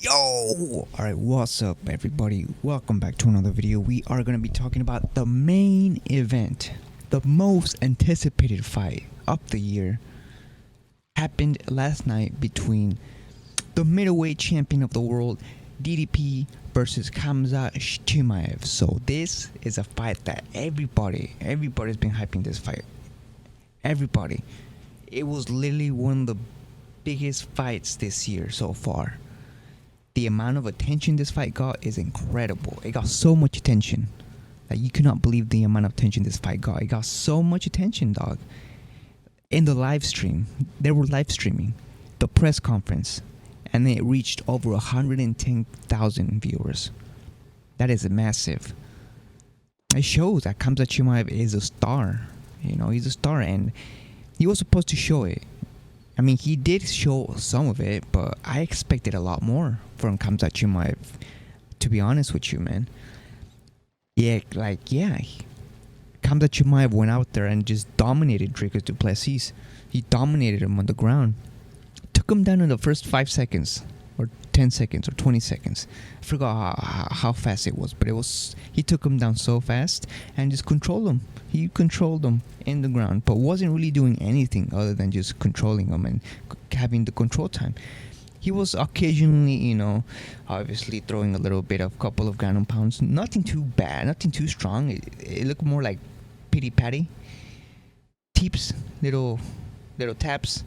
Yo! Alright, what's up everybody? Welcome back to another video. We are going to be talking about the main event. The most anticipated fight of the year happened last night between the middleweight champion of the world, DDP, versus Chimaev. So this is a fight that everybody's been hyping this fight. Everybody. It was literally one of the biggest fights this year so far. The amount of attention this fight got is incredible. It got so much attention. Like, you cannot believe the amount of attention this fight got. It got so much attention, dog. In the live stream, they were live streaming the press conference, and it reached over 110,000 viewers. That is massive. It shows that Chimaev is a star. You know, he's a star, and he was supposed to show it. I mean, he did show some of it, but I expected a lot more from Chimaev, to be honest with you, man. Chimaev went out there and just dominated Dricus du Plessis. He dominated him on the ground. Took him down in the first 5 seconds, or 10 seconds, or 20 seconds. I forgot how fast it was, but he took him down so fast and just controlled him. He controlled him in the ground, but wasn't really doing anything other than just controlling him and having the control time. He was occasionally, obviously throwing a little bit of couple of ground and pounds. Nothing too bad, nothing too strong. It looked more like pity patty, teeps, little taps.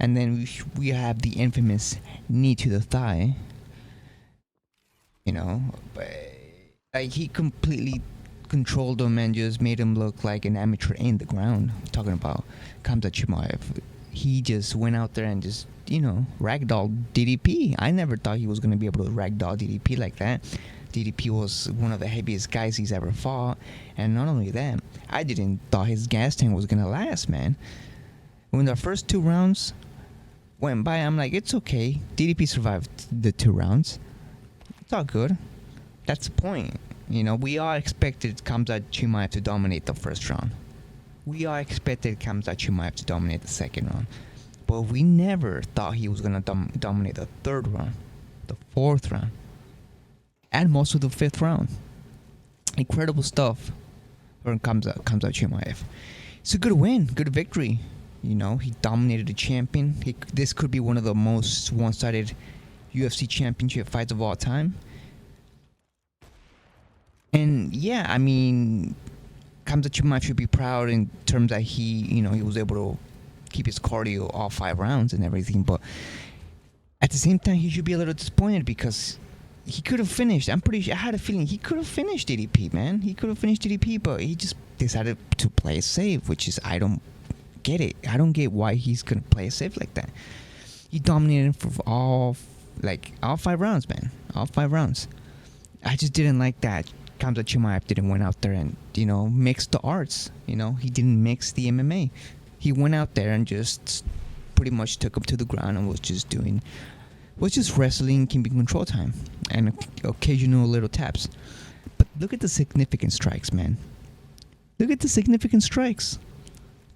And then we have the infamous knee to the thigh. But like, he completely controlled him and just made him look like an amateur in the ground. I'm talking about Chimaev. He just went out there and just, ragdolled DDP. I never thought he was going to be able to ragdoll DDP like that. DDP was one of the heaviest guys he's ever fought. And not only that, I didn't thought his gas tank was going to last, man. When the first 2 rounds went by, I'm like, it's okay. DDP survived the 2 rounds. It's all good. That's the point. We all expected Chimaev to dominate the first round. We all expected Chimaev to dominate the second round. But we never thought he was going to dominate the 3rd round, the 4th round, and most of the 5th round. Incredible stuff when it comes out Chimaev. It's a good win, good victory. He dominated the champion. This could be one of the most one-sided UFC championship fights of all time. And yeah, I mean, Chimaev should be proud in terms that he was able to keep his cardio all 5 rounds and everything. But at the same time, he should be a little disappointed because he could have finished. I'm pretty sure, I had a feeling he could have finished DDP, man. He could have finished DDP, but he just decided to play it safe, which is, I don't get it. I don't get why he's gonna play it safe like that. He dominated for all 5 rounds, man. All 5 rounds. I just didn't like that. Chimaev didn't went out there and mix the arts. He didn't mix the MMA. He went out there and just pretty much took him to the ground and was just wrestling, keeping control time, and occasional little taps. But look at the significant strikes, man. Look at the significant strikes.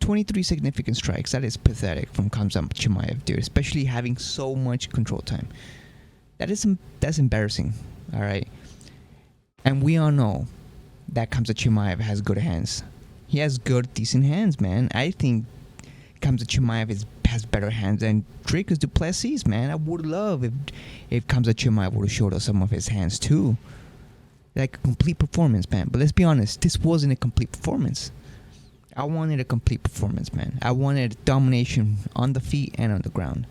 23 significant strikes. That is pathetic from Chimaev, dude. Especially having so much control time. That's embarrassing. All right. And we all know that Chimaev has good hands. He has good, decent hands, man. I think Chimaev has better hands than Dricus du Plessis, man. I would love if Chimaev would have showed us some of his hands too. Like a complete performance, man. But let's be honest, this wasn't a complete performance. I wanted a complete performance, man. I wanted domination on the feet and on the ground.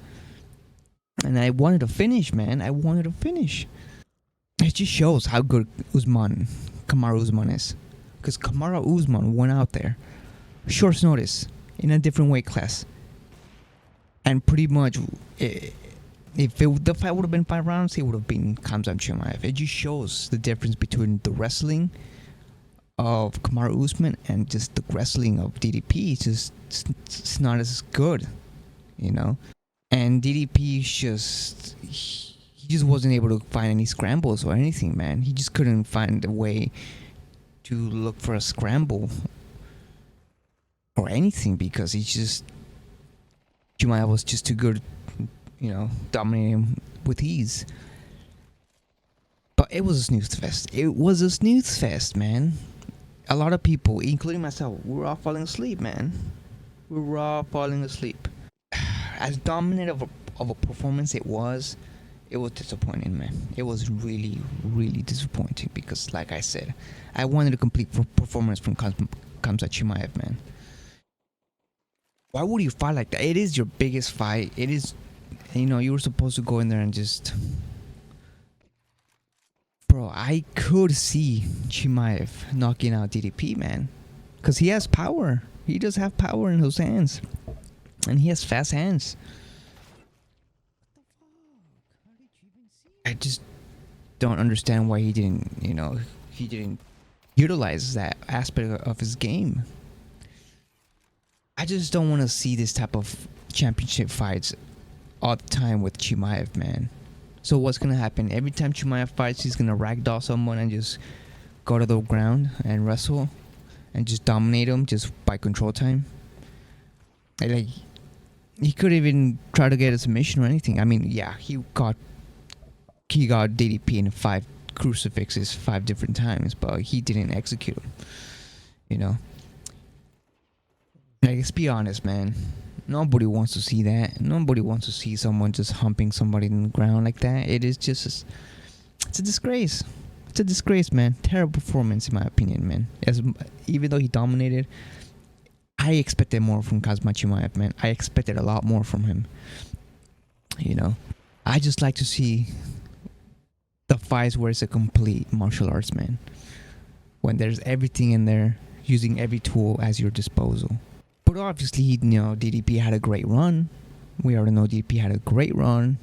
And I wanted to finish, man. I wanted to finish. It just shows how good Kamaru Usman is. Because Kamaru Usman went out there, short notice, in a different weight class. And pretty much, the fight would have been 5 rounds, it would have been Chimaev. It just shows the difference between the wrestling of Kamaru Usman and just the wrestling of DDP. It's not as good, And DDP he just wasn't able to find any scrambles or anything, man. He just couldn't find a way to look for a scramble or anything because Chimaev was just too good, dominating him with ease. But it was a snooze fest. It was a snooze fest, man. A lot of people, including myself, we were all falling asleep, man. We were all falling asleep. As dominant of a performance it was disappointing, man. It was really, really disappointing because, like I said, I wanted a complete performance from Khamzat Chimaev, man. Why would you fight like that? It is your biggest fight. It is, you were supposed to go in there and just... Bro, I could see Chimaev knocking out DDP, man. Because he has power. He does have power in his hands. And he has fast hands. I just don't understand why he didn't utilize that aspect of his game. I just don't want to see this type of championship fights all the time with Chimaev, man. So what's gonna happen? Every time Chimaev fights, he's gonna ragdoll someone and just go to the ground and wrestle and just dominate him just by control time. Like, he could even try to get a submission or anything. I mean, yeah, he got DDP in 5 crucifixes 5 different times, but he didn't execute them. Like, let's be honest, man. Nobody wants to see that. Nobody wants to see someone just humping somebody in the ground like that. It is just... It's a disgrace. It's a disgrace, man. Terrible performance, in my opinion, man. Even though he dominated, I expected more from Khamzat Chimaev, man. I expected a lot more from him. I just like to see the fights where it's a complete martial arts, man. When there's everything in there, using every tool at your disposal. But obviously, DDP had a great run. We already know DDP had a great run.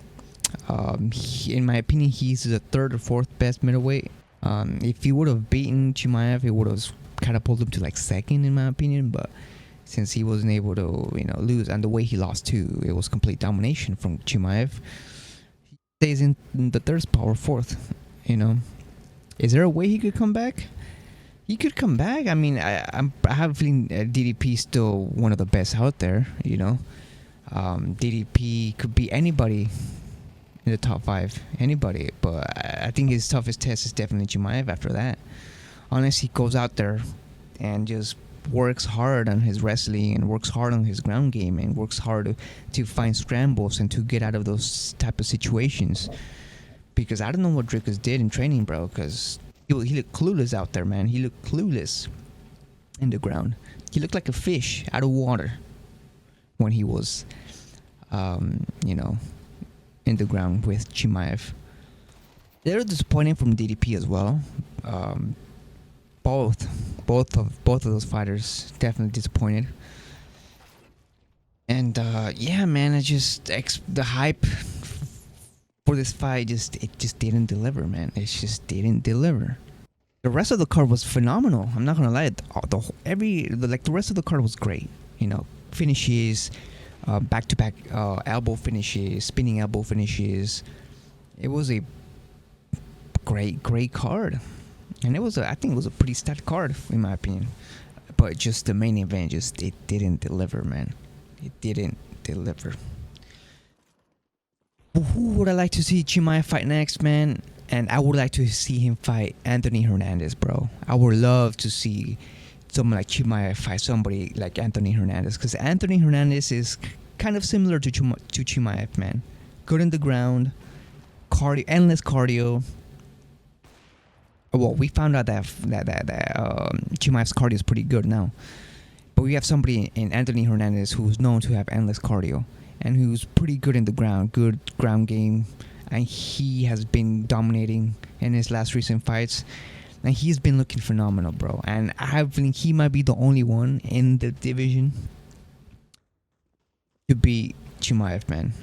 In my opinion, he's the 3rd or 4th best middleweight. If he would have beaten Chimaev, it would have catapulted him to like 2nd, in my opinion. But since he wasn't able to, lose, and the way he lost too, it was complete domination from Chimaev. He stays in the 3rd spot or 4th. Is there a way he could come back? He could come back. I mean, I have a feeling DDP is still one of the best out there. DDP could be anybody in the top 5, anybody. But I think his toughest test is definitely Chimaev after that. Unless he goes out there and just works hard on his wrestling and works hard on his ground game and works hard to find scrambles and to get out of those type of situations. Because I don't know what Dricus did in training, bro, because he looked clueless out there, man. He looked clueless in the ground. He looked like a fish out of water when he was, in the ground with Chimaev. They're disappointing from DDP as well. Both of those fighters definitely disappointed. And yeah, man, the hype for this fight it just didn't deliver, man. It just didn't deliver. The rest of the card was phenomenal. I'm not gonna lie. The rest of the card was great. Finishes, back-to-back elbow finishes, spinning elbow finishes. It was a great card, and I think it was a pretty stacked card in my opinion. But just the main event, it didn't deliver, man. It didn't deliver. Who would I like to see Chimaev fight next, man? And I would like to see him fight Anthony Hernandez, bro. I would love to see someone like Chimaev fight somebody like Anthony Hernandez, because Anthony Hernandez is kind of similar to Chimaev, man. Good in the ground, endless cardio. Well, we found out that Chimaev's cardio is pretty good now, but we have somebody in Anthony Hernandez who's known to have endless cardio and who's pretty good in the ground, good ground game, and he has been dominating in his last recent fights, and he's been looking phenomenal, bro. And I have a feeling he might be the only one in the division to beat Chimaev, man.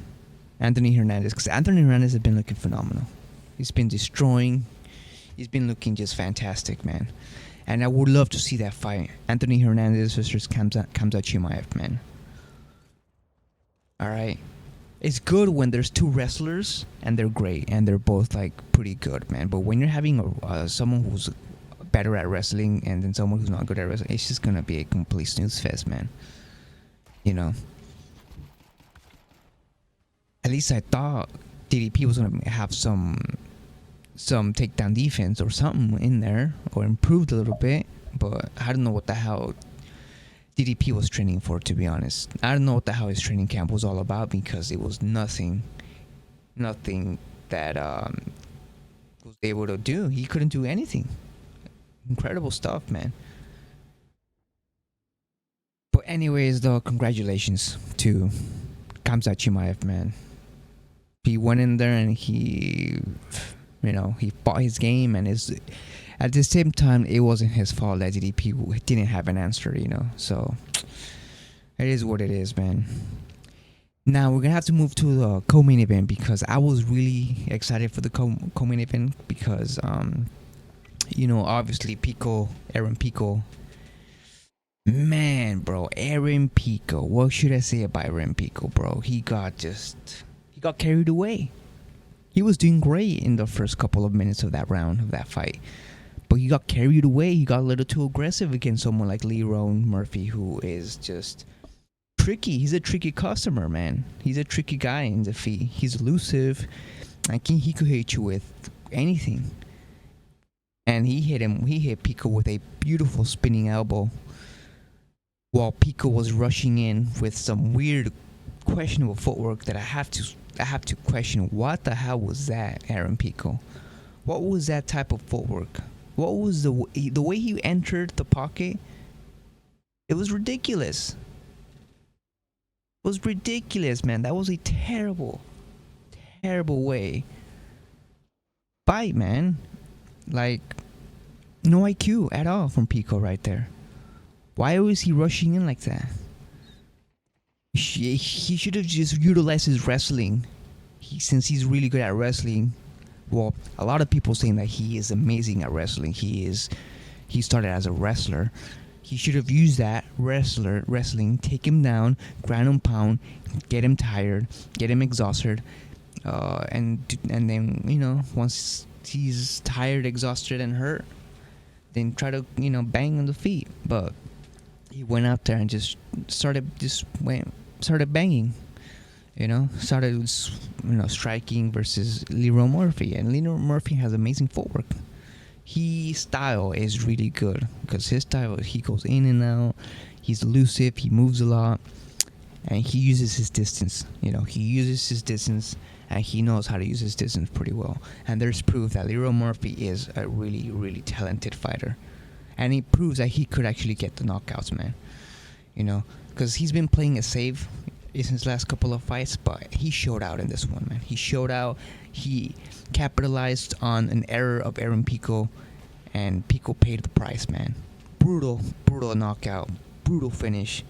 Anthony Hernandez, because Anthony Hernandez has been looking phenomenal. He's been destroying. He's been looking just fantastic, man. And I would love to see that fight. Anthony Hernandez versus Khamzat Chimaev, man. Alright. It's good when there's 2 wrestlers and they're great and they're both like pretty good, man. But when you're having someone who's better at wrestling and then someone who's not good at wrestling, it's just gonna be a complete snooze fest, man. At least I thought DDP was gonna have some takedown defense or something in there, or improved a little bit. But I don't know what the hell DDP was training for, to be honest. I don't know what the hell his training camp was all about, because it was nothing that was able to do. He couldn't do anything. Incredible stuff, man. But anyways, though, congratulations to Khamzat Chimaev, man. He went in there and he fought his game, and at the same time, it wasn't his fault that DDP didn't have an answer, So it is what it is, man. Now we're gonna have to move to the co-main event, because I was really excited for the co-main event, because obviously Aaron Pico. Man, bro, Aaron Pico. What should I say about Aaron Pico, bro? He got carried away. He was doing great in the first couple of minutes of that round, of that fight. But he got carried away. He got a little too aggressive against someone like Lerone Murphy, who is just tricky. He's a tricky customer, man. He's a tricky guy in the feet. He's elusive. He could hit you with anything. And he hit Pico with a beautiful spinning elbow, while Pico was rushing in with some weird, questionable footwork that I have to question. What the hell was that, Aaron Pico? What was that type of footwork? What was the way he entered the pocket? It was ridiculous. It was ridiculous, man. That was a terrible way. Fight, man. Like, no IQ at all from Pico right there. Why was he rushing in like that? He should have just utilized his wrestling. Since he's really good at wrestling. Well, a lot of people saying that he is amazing at wrestling. He started as a wrestler. He should have used that wrestling, take him down, ground and pound, get him tired, get him exhausted, and then once he's tired, exhausted, and hurt, then try to bang on the feet. But he went out there and just started banging, started striking versus Lerone Murphy. And Lerone Murphy has amazing footwork. His style is really good, because his style, he goes in and out, he's elusive, he moves a lot, and he uses his distance. And he knows how to use his distance pretty well. And there's proof that Lerone Murphy is a really, really talented fighter. And he proves that he could actually get the knockouts, man. Because he's been playing it safe in his last couple of fights, but he showed out in this one, man. He showed out. He capitalized on an error of Aaron Pico, and Pico paid the price, man. Brutal knockout, brutal finish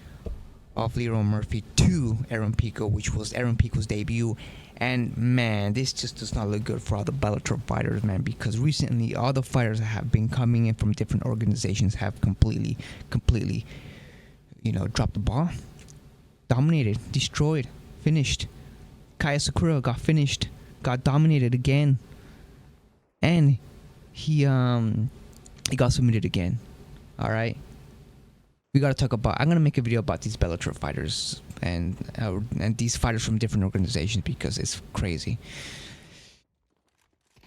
of Lerone Murphy to Aaron Pico, which was Aaron Pico's debut. And man, this just does not look good for all the Bellator fighters, man, because recently all the fighters that have been coming in from different organizations have completely, dropped the ball. Dominated, destroyed, finished. Kaya Sakura got finished, got dominated again. And he got submitted again. Alright? We gotta talk about. I'm gonna make a video about these Bellator fighters and these fighters from different organizations, because it's crazy.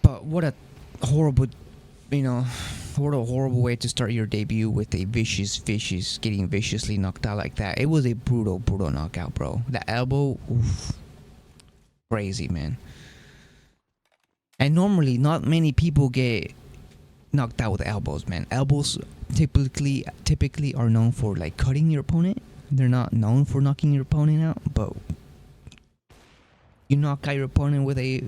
But what a horrible, what a horrible way to start your debut, with a vicious, getting viciously knocked out like that. It was a brutal knockout, bro. The elbow, oof, crazy, man. And normally, not many people get knocked out with elbows, man. Elbows typically are known for like cutting your opponent. They're not known for knocking your opponent out, but you knock out your opponent with a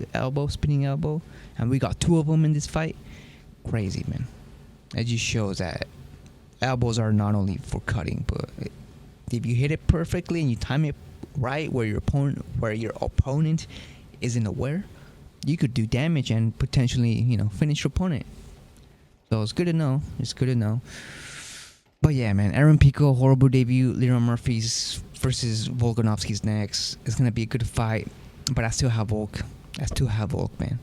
spinning elbow, and we got two of them in this fight. Crazy, man. It just shows that elbows are not only for cutting, but if you hit it perfectly and you time it right where your opponent isn't aware, you could do damage and potentially, finish your opponent. So it's good to know. But yeah, man, Aaron Pico, horrible debut. Lerone Murphy's versus Volkanovski's next. It's gonna be a good fight, but I still have Volk, man.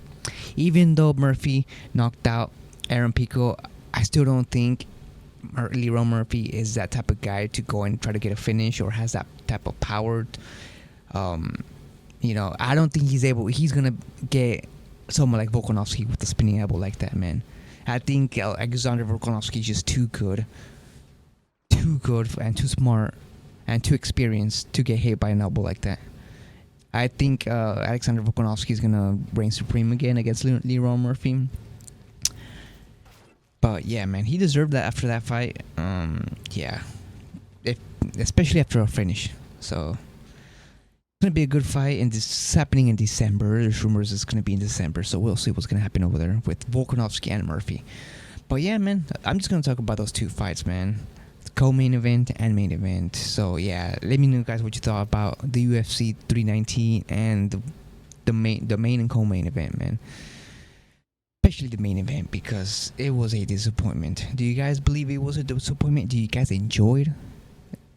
Even though Murphy knocked out Aaron Pico, I still don't think Lerone Murphy is that type of guy to go and try to get a finish, or has that type of power I don't think he's gonna get someone like Volkanovski with the spinning elbow like that, man. I think Alexander Volkanovski is just too good and too smart and too experienced to get hit by an elbow like that. I think Alexander Volkanovski is gonna reign supreme again against Leroy Murphy. But yeah, man, he deserved that after that fight. Yeah, especially after a finish. So it's gonna be a good fight, and this is happening in December. There's rumors it's gonna be in December, so we'll see what's gonna happen over there with Volkanovski and Murphy. But yeah, man, I'm just gonna talk about those two fights, man. Co-main event and main event. So yeah, let me know, guys, what you thought about the UFC 319 and the main and co-main event, man. Especially the main event, because it was a disappointment. Do you guys believe it was a disappointment? Do you guys enjoyed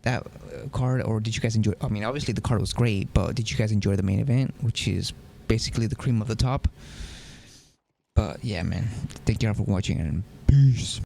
that card, or did you guys enjoy? I mean, obviously the card was great, but did you guys enjoy the main event, which is basically the cream of the top? But yeah, man, thank you all for watching, and peace.